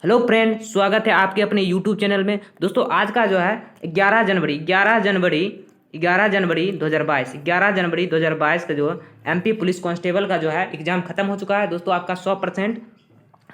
Hello friend, स्वागत है आपके अपने यूट्यूब चैनल में। दोस्तों आज का जो है 11 जनवरी 2022 का जो एमपी पुलिस कांस्टेबल का जो है एग्जाम खत्म हो चुका है। दोस्तों आपका 100%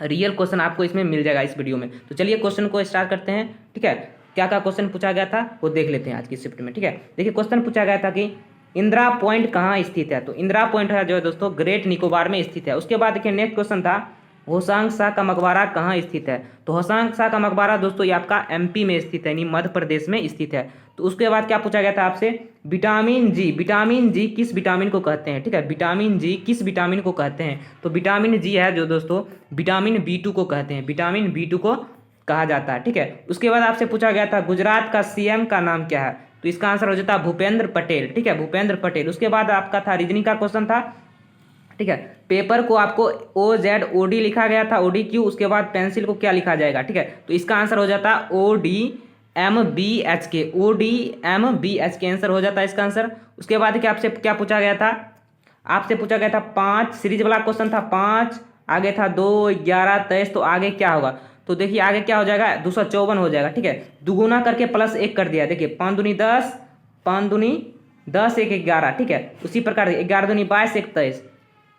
रियल क्वेश्चन आपको इसमें मिल जाएगा इस वीडियो में। तो चलिए क्वेश्चन को स्टार्ट करते हैं। ठीक है, क्या क्या क्वेश्चन पूछा गया था वो देख लेते हैं आज की शिफ्ट में। ठीक है, देखिए क्वेश्चन पूछा गया था कि इंदिरा पॉइंट कहाँ स्थित है। तो इंदिरा पॉइंट है जो है दोस्तों ग्रेट निकोबार में स्थित है। उसके बाद देखिए नेक्स्ट क्वेश्चन था होशांग शाह का मकबरा कहाँ स्थित है। तो होशांग शाह का मकबरा दोस्तों ये आपका एमपी में स्थित है, यानी मध्य प्रदेश में स्थित है। तो उसके बाद क्या पूछा गया था आपसे, विटामिन जी किस विटामिन को कहते हैं। ठीक है, विटामिन जी किस विटामिन को कहते हैं। तो विटामिन जी है जो दोस्तों विटामिन B2 को कहते हैं, विटामिन B2 को कहा जाता है। ठीक है, उसके बाद आपसे पूछा गया था गुजरात का सीएम का नाम क्या है। तो इसका आंसर हो जाता है भूपेंद्र पटेल। ठीक है, भूपेंद्र पटेल। उसके बाद आपका था रीजनिंग का क्वेश्चन था। ठीक है, पेपर को आपको OZOD लिखा गया था, ODQ। उसके बाद पेंसिल को क्या लिखा जाएगा। ठीक है, तो इसका आंसर हो जाता है ODMBHK, ODMBHK आंसर हो जाता है इसका आंसर। उसके बाद क्या आपसे क्या पूछा गया था, आपसे पूछा गया था 5 सीरीज वाला क्वेश्चन था 5, आगे था 2, 11, 23। तो आगे क्या होगा, तो देखिए आगे क्या हो जाएगा 254 हो जाएगा। ठीक है, दुगुना करके +1 कर दिया। देखिए 5 दूनी 10, 5 दूनी 10, 1 11। ठीक है, उसी प्रकार 11 दूनी 22, 1 23।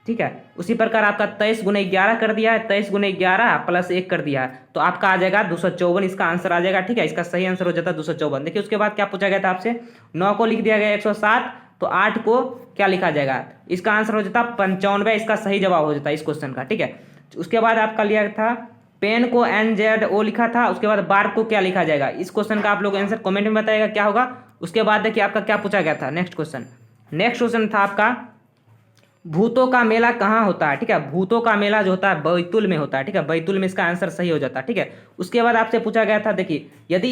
ठीक है, उसी प्रकार आपका 23 गुना 11 कर दिया है, 23 गुना 11 +1 कर दिया है, तो आपका आ जाएगा 254 इसका आंसर आ जाएगा। ठीक है, इसका सही आंसर हो जाता है 254। देखिए उसके बाद क्या पूछा गया था आपसे, 9 को लिख दिया गया 107, तो 8 को क्या लिखा जाएगा, इसका आंसर हो जाता 95, इसका सही जवाब हो जाता है इस क्वेश्चन का। ठीक है, उसके बाद आपका लिया था पेन को NZO लिखा था, उसके बाद बार को क्या लिखा जाएगा। इस क्वेश्चन का आप लोग आंसर कमेंट में बताइएगा क्या होगा। उसके बाद देखिए आपका क्या पूछा गया था नेक्स्ट क्वेश्चन था आपका भूतों का मेला कहाँ होता है। ठीक है, भूतों का मेला जो होता है बैतुल में होता है। ठीक है, बैतुल में इसका आंसर सही हो जाता है। ठीक है, उसके बाद आपसे पूछा गया था देखिए यदि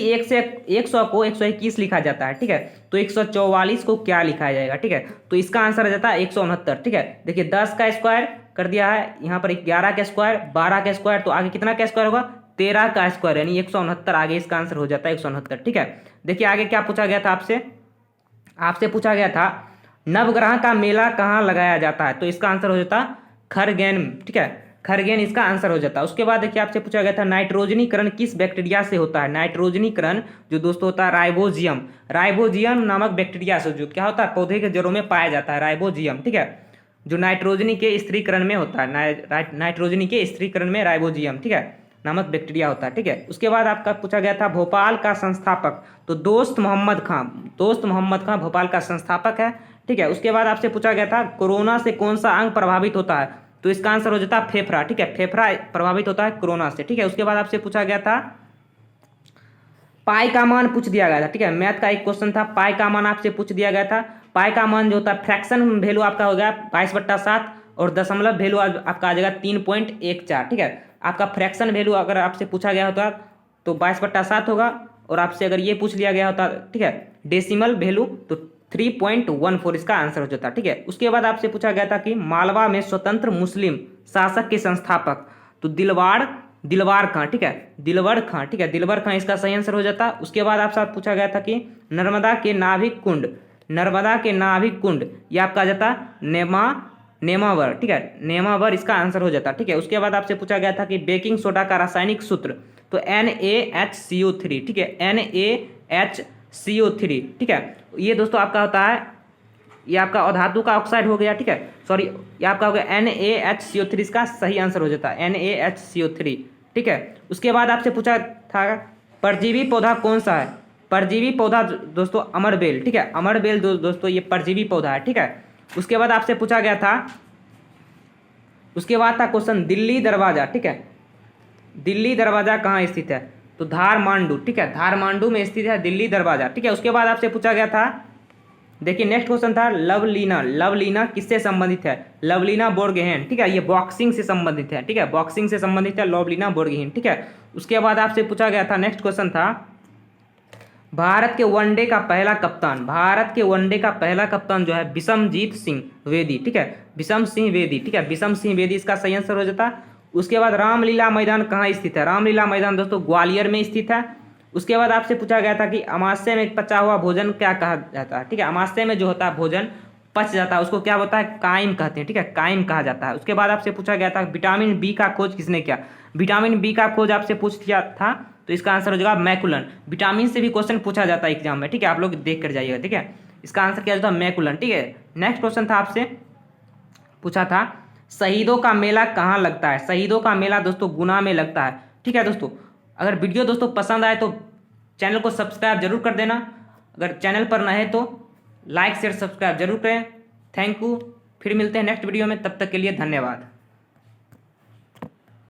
100 को 121 लिखा जाता है, ठीक है, तो 144 को क्या लिखा जाएगा। ठीक है, तो इसका आंसर आ जाता है 169। ठीक है, देखिए 10 का स्क्वायर कर दिया है, यहाँ पर 11 का स्क्वायर, 12 का स्क्वायर, तो आगे कितना का स्क्वायर होगा 13 का स्क्वायर, यानी 169 आगे इसका आंसर हो जाता है 169। ठीक है, देखिए आगे क्या पूछा गया था आपसे पूछा गया था नवग्रह का मेला कहाँ लगाया जाता है। तो इसका आंसर हो जाता खरगेन। ठीक है, खरगेन इसका आंसर हो जाता है। उसके बाद देखिए आपसे पूछा गया था नाइट्रोजनीकरण किस बैक्टीरिया से होता है। नाइट्रोजनीकरण जो दोस्तों होता है राइबोजियम नामक बैक्टीरिया से, जो क्या होता है पौधे के जड़ों में पाया जाता है राइबोजियम। ठीक है, जो नाइट्रोजनी के स्त्रीकरण में होता है, नाइट्रोजनी के स्त्रीकरण में राइबोजियम, ठीक है, नामक बैक्टीरिया होता है। ठीक है, उसके बाद आपका पूछा गया था भोपाल का संस्थापक। तो दोस्त मोहम्मद खां भोपाल का संस्थापक है। ठीक है, उसके बाद आपसे पूछा गया था कोरोना से कौन सा अंग प्रभावित होता है। तो इसका आंसर हो जाता है फेफड़ा। ठीक है, फेफड़ा प्रभावित होता है कोरोना से। ठीक है, उसके बाद आपसे पूछा गया था पाई का मान पूछ दिया गया था। ठीक है, मैथ का एक क्वेश्चन था, पाई का मान आपसे पूछ दिया गया था। पाई का मान जो होता है फ्रैक्शन वैल्यू आपका हो गया 22/7 और दशमलव वैल्यू आपका आ जाएगा 3.14। ठीक है, आपका फ्रैक्शन वैल्यू अगर आपसे पूछा गया होता तो 22/7 होगा, और आपसे अगर ये पूछ लिया गया होता ठीक है डेसिमल वैल्यू तो 3.14 इसका आंसर हो जाता। ठीक है, उसके बाद आपसे पूछा गया था कि मालवा में स्वतंत्र मुस्लिम शासक के संस्थापक। तो दिलवार खां। ठीक है, दिलवर खां। ठीक है, दिलवर खां इसका सही आंसर हो जाता। उसके बाद आपसे पूछा गया था कि नर्मदा के नाभिक कुंड ये आपका आ जाता नेमावर। ठीक है, नेमावर इसका आंसर हो जाता। ठीक है, उसके बाद आपसे पूछा गया था कि बेकिंग सोडा का रासायनिक सूत्र। तो NaHCO3। ठीक है, NaHCO3। ठीक है, ये दोस्तों आपका होता है, ये आपका अधातु का ऑक्साइड हो गया। ठीक है, सॉरी ये आपका हो गया NaHCO3 इसका सही आंसर हो जाता है NaHCO3। ठीक है, उसके बाद आपसे पूछा था परजीवी पौधा कौन सा है। परजीवी पौधा दोस्तों अमरबेल। ठीक है, अमरबेल दोस्तों ये परजीवी पौधा है। ठीक है, उसके बाद आपसे पूछा गया था, उसके बाद था क्वेश्चन दिल्ली दरवाजा। ठीक है, दिल्ली दरवाजा कहाँ स्थित है। तो धारमांडू। ठीक है, धारमांडू में स्थित है दिल्ली दरवाजा। ठीक है, उसके बाद आपसे पूछा गया था देखिए नेक्स्ट क्वेश्चन था लवलीना किससे संबंधित है। लवलीना बोरगोहेन। ठीक है, ये बॉक्सिंग से संबंधित है। ठीक है, बॉक्सिंग से संबंधित है लवलीना बोरगोहेन। ठीक है, उसके बाद आपसे पूछा गया था नेक्स्ट क्वेश्चन था भारत के वनडे का पहला कप्तान जो है बिशमजीत सिंह बेदी। ठीक है, बिशम सिंह बेदी। ठीक है, बिशम सिंह बेदी इसका सही आंसर हो जाता। उसके बाद रामलीला मैदान कहाँ स्थित है। रामलीला मैदान दोस्तों ग्वालियर में स्थित है। उसके बाद आपसे पूछा गया था कि अमावस्या में पचा हुआ भोजन क्या कहा जाता है। ठीक है, अमावस्या में जो होता है भोजन पच जाता है उसको क्या होता है, काइम कहते हैं, ठीक है, काइम कहा जाता है। उसके बाद आपसे पूछा गया था विटामिन बी का खोज किसने किया। विटामिन बी का खोज आपसे पूछ दिया था, तो इसका आंसर हो जाएगा मैकुलन। विटामिन से भी क्वेश्चन पूछा जाता है एग्जाम में, ठीक है, आप लोग देख कर जाइएगा, ठीक है। इसका आंसर क्या होता है, मैकुलन, ठीक है। नेक्स्ट क्वेश्चन था आपसे पूछा था शहीदों का मेला कहाँ लगता है। शहीदों का मेला दोस्तों गुना में लगता है, ठीक है दोस्तों। अगर वीडियो दोस्तों पसंद आए तो चैनल को सब्सक्राइब जरूर कर देना, अगर चैनल पर नए तो लाइक शेयर सब्सक्राइब जरूर करें। थैंक यू, फिर मिलते हैं नेक्स्ट वीडियो में, तब तक के लिए धन्यवाद।